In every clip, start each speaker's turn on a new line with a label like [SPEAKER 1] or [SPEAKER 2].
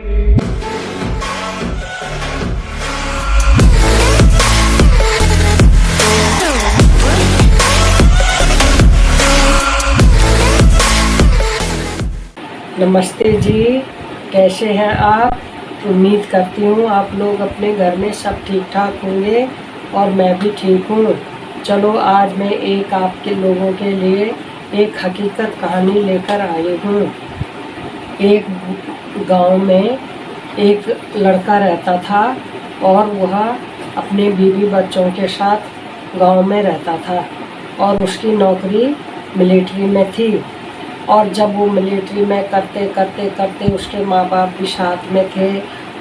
[SPEAKER 1] नमस्ते जी, कैसे हैं आप। उम्मीद करती हूँ आप लोग अपने घर में सब ठीक ठाक होंगे और मैं भी ठीक हूँ। चलो आज मैं एक आपके लोगों के लिए एक हकीकत कहानी लेकर आई हूँ। एक गांव में एक लड़का रहता था और वह अपने बीवी बच्चों के साथ गांव में रहता था और उसकी नौकरी मिलिट्री में थी। और जब वो मिलिट्री में करते करते करते उसके माँ बाप भी साथ में थे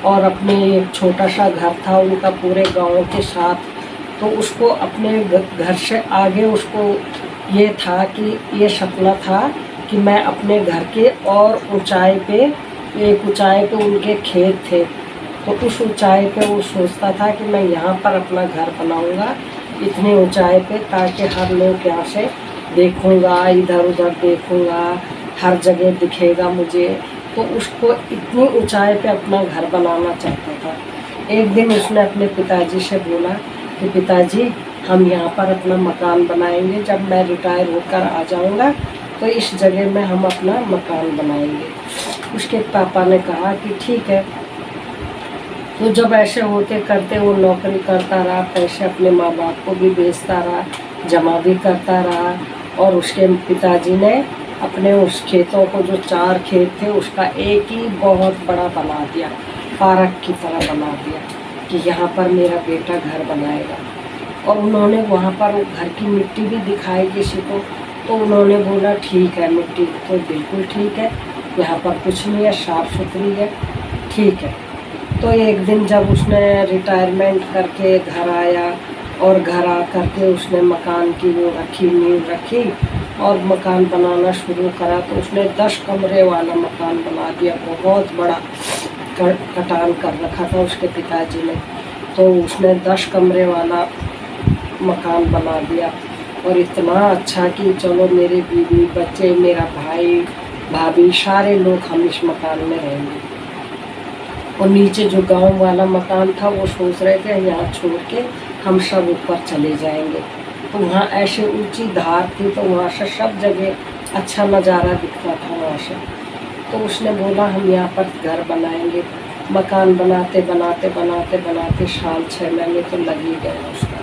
[SPEAKER 1] और अपने एक छोटा सा घर था उनका पूरे गांव के साथ, तो उसको अपने घर से आगे उसको ये था कि ये सपना था कि मैं अपने घर के और ऊंचाई पे, एक ऊंचाई पे उनके खेत थे, तो उस ऊंचाई पे वो सोचता था कि मैं यहाँ पर अपना घर बनाऊँगा इतनी ऊंचाई पे, ताकि हर लोग यहाँ से देखूंगा, इधर उधर देखूंगा, हर जगह दिखेगा मुझे। तो उसको इतनी ऊंचाई पे अपना घर बनाना चाहता था। एक दिन उसने अपने पिताजी से बोला कि पिताजी हम यहाँ पर अपना मकान बनाएंगे, जब मैं रिटायर होकर आ जाऊँगा तो इस जगह में हम अपना मकान बनाएंगे। उसके पापा ने कहा कि ठीक है। तो जब ऐसे होते करते वो नौकरी करता रहा, पैसे अपने माँ बाप को भी भेजता रहा, जमा भी करता रहा, और उसके पिताजी ने अपने उस खेतों को, जो 4 खेत थे, उसका एक ही बहुत बड़ा बना दिया, पार्क की तरह बना दिया कि यहाँ पर मेरा बेटा घर बनाएगा। और उन्होंने वहाँ पर वो घर की मिट्टी भी दिखाई किसी को, तो उन्होंने बोला ठीक है, मिट्टी तो बिल्कुल ठीक है, यहाँ पर कुछ नहीं है, साफ़ सुथरी है, ठीक है। तो एक दिन जब उसने रिटायरमेंट करके घर आया और घर आ करके उसने मकान की वो रखी, नींव रखी और मकान बनाना शुरू करा, तो उसने 10 कमरे वाला मकान बना दिया। बहुत बड़ा कटान कर रखा था उसके पिताजी ने, तो उसने 10 कमरे वाला मकान बना दिया। और इतना अच्छा कि चलो मेरे बीवी बच्चे, मेरा भाई भाभी, सारे लोग हम इस मकान में रहेंगे। और नीचे जो गांव वाला मकान था वो सोच रहे थे यहाँ छोड़ के हम सब ऊपर चले जाएंगे। तो वहाँ ऐसे ऊंची धार थी, तो वहाँ से सब जगह अच्छा नज़ारा दिखता था वहाँ से। तो उसने बोला हम यहाँ पर घर बनाएंगे। मकान बनाते बनाते बनाते बनाते साल 6 महीने तो लग ही गया उसका।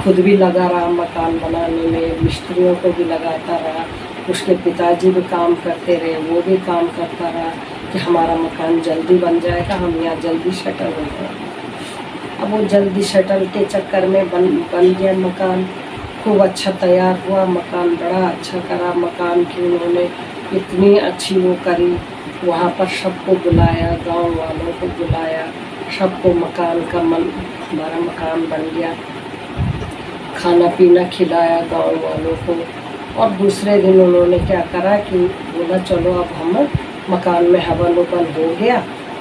[SPEAKER 1] खुद भी लगा रहा मकान बनाने में, मिस्त्रियों को भी लगाता रहा, उसके पिताजी भी काम करते रहे, वो भी काम करता रहा कि हमारा मकान जल्दी बन जाएगा, हम यहाँ जल्दी सेटल हो जाएंगे। अब वो जल्दी सेटल के चक्कर में बन गया मकान, खूब अच्छा तैयार हुआ मकान, बड़ा अच्छा करा मकान की उन्होंने, इतनी अच्छी वो करी। वहाँ पर सबको बुलाया, गांव वालों को बुलाया, सबको मकान का हमारा मकान बन गया, खाना पीना खिलाया गांव वालों को। और दूसरे दिन उन्होंने क्या करा कि बोला चलो अब हम मकान में हवन उबन हो गया,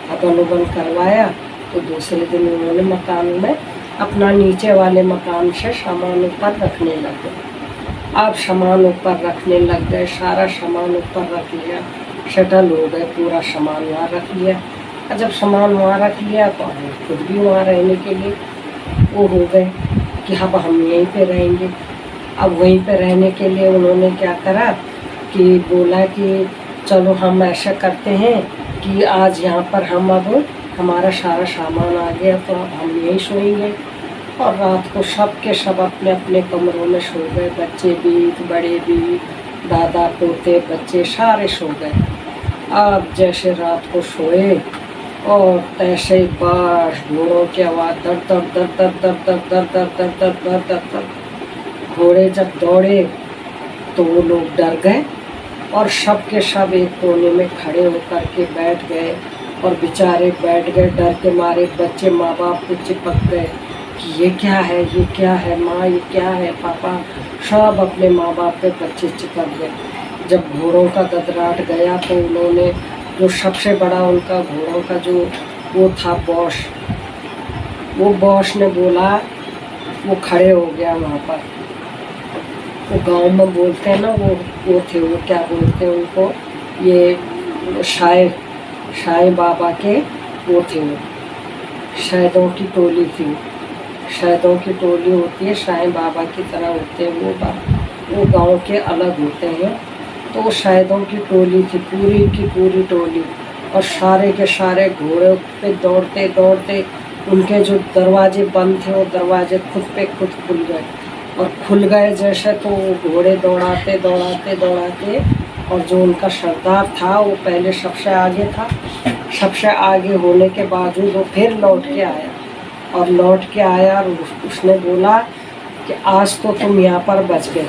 [SPEAKER 1] हवन उबन करवाया। तो दूसरे दिन उन्होंने मकान में अपना नीचे वाले मकान से सामान ऊपर रखने लग गए। अब सामान ऊपर रखने लग गए, सारा सामान ऊपर रख लिया, सेटल हो गए, पूरा सामान वहाँ रख लिया। और जब सामान वहाँ रख लिया तो हम खुद भी वहाँ रहने के लिए वो हो गए कि अब हम यहीं पे रहेंगे। अब वहीं पे रहने के लिए उन्होंने क्या करा कि बोला कि चलो हम ऐसा करते हैं कि आज यहाँ पर हम, अब हमारा सारा सामान आ गया तो अब हम यहीं सोएंगे। और रात को सब के सब अपने अपने कमरों में सो गए, बच्चे भी, बड़े भी, दादा पोते बच्चे सारे सो गए। अब जैसे रात को सोए और तैसे ही बाढ़, घोड़ों की आवाज़, दर दर दर दर दर दर दर दर दर दर दर दर दर। घोड़े जब दौड़े तो वो लोग डर गए और सब के सब एक कोने में खड़े होकर के बैठ गए और बेचारे बैठ गए डर के मारे। बच्चे माँ बाप को चिपक गए कि ये क्या है, ये क्या है माँ, ये क्या है पापा, सब अपने माँ बाप पे बच्चे चिपक गए। जब घोड़ों का गदराट गया तो उन्होंने, जो सबसे बड़ा उनका घोड़ों का जो वो था बॉस, वो बॉस ने बोला, वो खड़े हो गया वहाँ पर। वो गांव में बोलते हैं ना, वो थे, वो क्या बोलते हैं उनको, ये शायर, साईं बाबा के वो थे, वो शहीदों की टोली थी। शहीदों की टोली होती है, साईं बाबा की तरह होते हैं वो गांव के अलग होते हैं। तो वो शहीदों की टोली थी, पूरी की पूरी टोली, और सारे के सारे घोड़े पे दौड़ते दौड़ते उनके जो दरवाजे बंद थे वो दरवाजे खुद पे खुद खुल गए, और खुल गए जैसे तो वो घोड़े दौड़ाते दौड़ाते दौड़ाते, और जो उनका सरदार था वो पहले सबसे आगे था। सबसे आगे होने के बावजूद वो फिर लौट के आया, और लौट के आया और उसने बोला कि आज तो तुम यहाँ पर बच गए,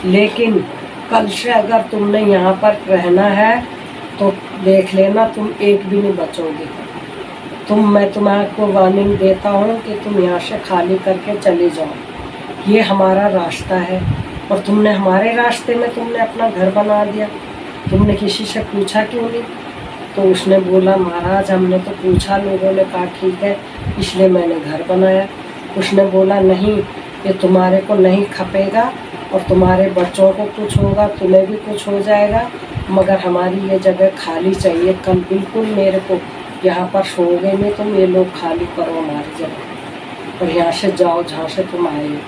[SPEAKER 1] लेकिन कल से अगर तुमने यहाँ पर रहना है तो देख लेना तुम एक भी नहीं बचोगे। मैं तुम्हारे वार्निंग देता हूँ कि तुम यहाँ से खाली करके चले जाओ। ये हमारा रास्ता है, और तुमने हमारे रास्ते में तुमने अपना घर बना दिया, तुमने किसी से पूछा क्यों नहीं? तो उसने बोला महाराज हमने तो पूछा, लोगों ने कहा ठीक है इसलिए मैंने घर बनाया। उसने बोला नहीं, ये तुम्हारे को नहीं खपेगा, और तुम्हारे बच्चों को कुछ होगा, तुम्हें भी कुछ हो जाएगा, मगर हमारी ये जगह खाली चाहिए। कल बिल्कुल मेरे को यहाँ पर सोओगे नहीं तुम, ये लोग खाली करो हमारी जगह, और यहाँ से जाओ जहाँ से तुम आए हो।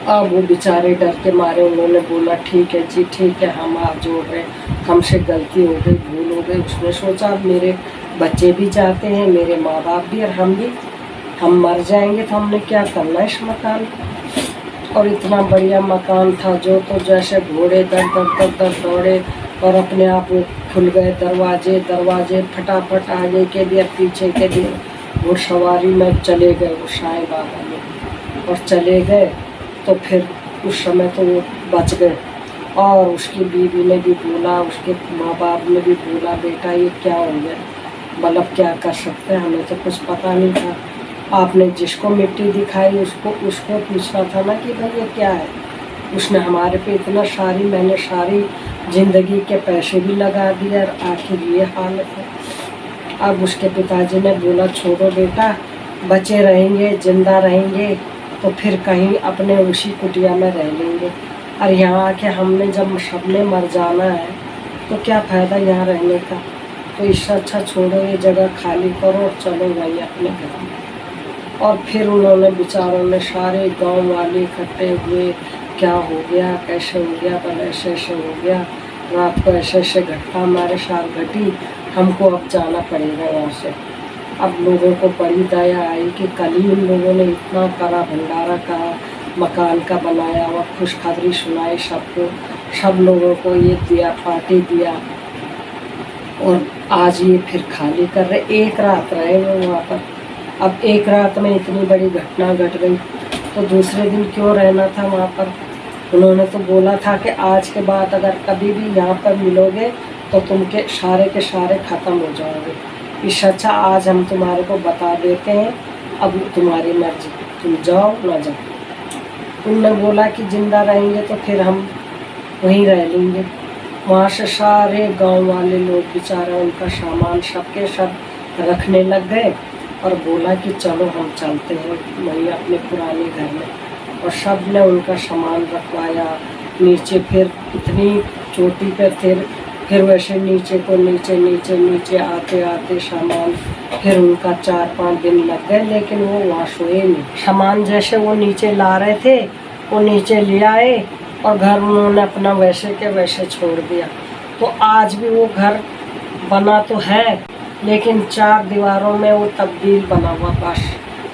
[SPEAKER 1] अब वो बेचारे डर के मारे उन्होंने बोला ठीक है जी ठीक है, हम हाथ जोड़ रहे, हमसे गलती हो गई, भूल हो गई। उसने सोचा अब मेरे बच्चे भी जाते हैं, मेरे माँ बाप भी, और हम भी, हम मर जाएंगे तो हमने क्या करना इस मकान को। और इतना बढ़िया मकान था जो, तो जैसे घोड़े दर दर दर दर दौड़े, और अपने आप वो खुल गए दरवाजे दरवाजे, फटाफट आगे के लिए पीछे के लिए घुड़सवारी में चले गए वो साईं बाबा में, और चले गए। तो फिर उस समय तो वो बच गए, और उसकी बीवी ने भी बोला, उसके माँ बाप ने भी बोला बेटा ये क्या हो गया, मतलब क्या कर सकते हैं, हमें तो कुछ पता नहीं था, आपने जिसको मिट्टी दिखाई उसको पूछना था ना कि भाई ये क्या है। उसने हमारे पे इतना मैंने सारी ज़िंदगी के पैसे भी लगा दिए, और आखिर ये हालत है। अब उसके पिताजी ने बोला छोड़ो बेटा, बचे रहेंगे जिंदा रहेंगे तो फिर कहीं अपने उसी कुटिया में रह लेंगे, और यहाँ आके हमने जब सबने मर जाना है तो क्या फ़ायदा यहाँ रहने का, तो इससे अच्छा छोड़ो ये जगह खाली करो और चलो वहीं अपने घर में। और फिर उन्होंने बेचारों ने सारे गांव वाले इकट्ठे हुए, क्या हो गया कैसे हो गया, बल ऐसे ऐसे हो गया, रात को ऐसे ऐसे घटना हमारे साथ घटी, हमको अब जाना पड़ेगा यहाँ से। अब लोगों को बड़ी दया आई कि कल ही उन लोगों ने इतना करा भंडारा का मकान का बनाया, और खुशखबरी सुनाई सबको, सब लोगों को ये दिया, पार्टी दिया, और आज ये फिर खाली कर रहे। एक रात रहे वो वहाँ पर। अब एक रात में इतनी बड़ी घटना घट गई तो दूसरे दिन क्यों रहना था वहाँ पर। उन्होंने तो बोला था कि आज के बाद अगर कभी भी यहाँ पर मिलोगे तो तुम के सारे ख़त्म हो जाओगे, इससे अच्छा आज हम तुम्हारे को बता देते हैं, अब तुम्हारी मर्जी, तुम जाओ ना जाओ। उनने बोला कि ज़िंदा रहेंगे तो फिर हम वहीं रह लेंगे। वहाँ से सारे गांव वाले लोग बेचारा उनका सामान सबके सब रखने लग गए, और बोला कि चलो हम चलते हैं वहीं अपने पुराने घर में, और सब ने उनका सामान रखवाया नीचे। फिर इतनी चोटी पर फिर वैसे नीचे को नीचे आते आते सामान, फिर उनका 4-5 दिन लग गए, लेकिन वो वहाँ सोए नहीं। सामान जैसे वो नीचे ला रहे थे वो नीचे ले आए, और घर उन्होंने अपना वैसे के वैसे छोड़ दिया। तो आज भी वो घर बना तो है, लेकिन 4 दीवारों में वो तब्दील बना हुआ बस,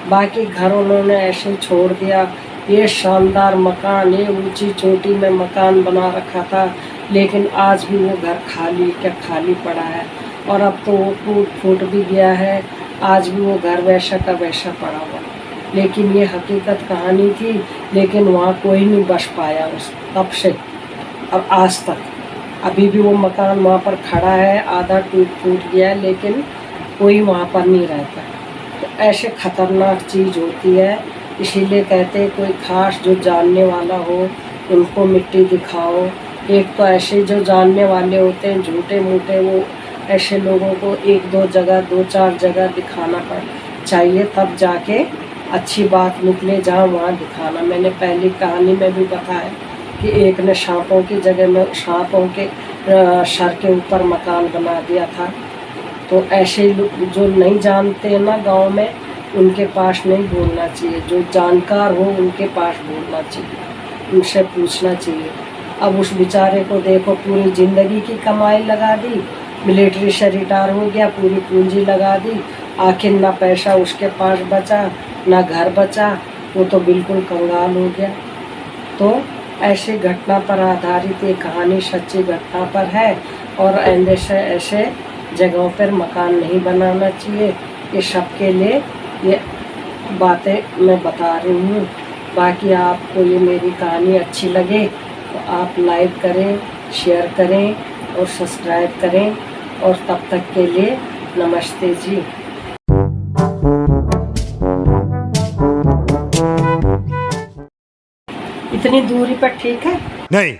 [SPEAKER 1] बाकी घर उन्होंने ऐसे ही छोड़ दिया। ये शानदार मकान, ये ऊंची चोटी में मकान बना रखा था, लेकिन आज भी वो घर खाली पड़ा है, और अब तो वो टूट फूट भी गया है, आज भी वो घर वैसा का वैसा पड़ा हुआ। लेकिन ये हकीकत कहानी थी, लेकिन वहाँ कोई नहीं बस पाया उस तब से और आज तक। अभी भी वो मकान वहाँ पर खड़ा है, आधा टूट फूट गया है, लेकिन कोई वहाँ पर नहीं रहता। तो ऐसे ख़तरनाक चीज़ होती है, इसीलिए कहते हैं कोई खास जो जानने वाला हो उनको मिट्टी दिखाओ। एक तो ऐसे जो जानने वाले होते हैं झूठे मूठे, वो ऐसे लोगों को 1-2 जगह 2-4 जगह दिखाना चाहिए, तब जाके अच्छी बात निकले, जहाँ वहाँ दिखाना। मैंने पहली कहानी में भी बताया कि एक ने सांपों की जगह में सांपों के सर के ऊपर मकान बना दिया था। तो ऐसे लोग जो नहीं जानते हैं ना गांव में, उनके पास नहीं बोलना चाहिए, जो जानकार हो उनके पास बोलना चाहिए, उनसे पूछना चाहिए। अब उस बेचारे को देखो, पूरी ज़िंदगी की कमाई लगा दी, मिलिट्री से रिटायर हो गया, पूरी पूंजी लगा दी, आखिर ना पैसा उसके पास बचा ना घर बचा, वो तो बिल्कुल कंगाल हो गया। तो ऐसी घटना पर आधारित ये कहानी सच्ची घटना पर है, और ऐसे जगहों पर मकान नहीं बनाना चाहिए। ये सबके लिए ये बातें मैं बता रही हूँ। बाकी आपको ये मेरी कहानी अच्छी लगे तो आप लाइक करें, शेयर करें और सब्सक्राइब करें। और तब तक के लिए नमस्ते जी। इतनी दूरी पर ठीक है?
[SPEAKER 2] नहीं।